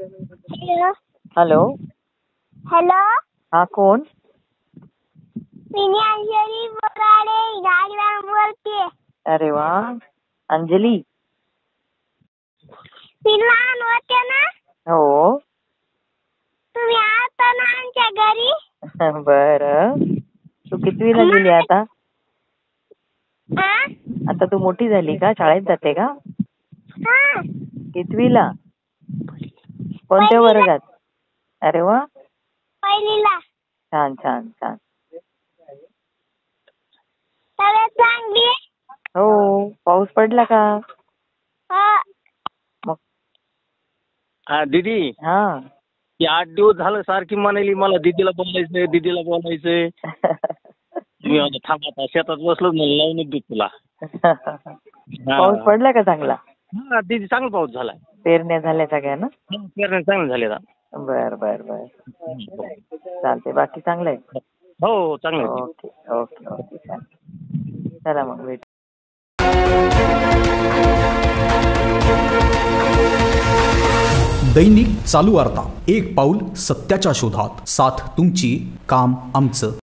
Hello. Hello. Hello. हा, कोण? मी अंजली बोराडे गाडीवर बोलते. अरे वा, अंजली. मी लहान होते ना, हो. तुम्ही आता ना आमच्या घरी. बर. तू कितवीला गेली आता? हा? आता तू मोठी झाली का? शाळेत जाते का? हा. कितवीला? कोणत्या पहिलीला. वर्गात? अरे वा, पहिलीला. छान छान छान. तब्येत चांगली आहे? हो. पाऊस पडला का? हो. मग हा दीदी, हा. ती 8 दिवस झालं सारखी म्हणाली मला दीदीला बोलायचंय, दीदीला बोलायचंय. मी आता थांब, आता शेतात बसलो, म्हणलं लावूनच देऊ तुला. पाऊस पडला का चांगला? हा दीदी, चांगला पाऊस झाला. पेरण्या झाल्या सगळ्या ना? पेरण्या चांगलं झाले आता. बर बर बर. चालते. बाकी चांगलं आहे? हो, चांगलं आहे. Okay okay okay. चला मग भेट. दैनिक चालू वार्ता, एक पाऊल सत्याच्या शोधात, साथ तुमची, काम आमचं.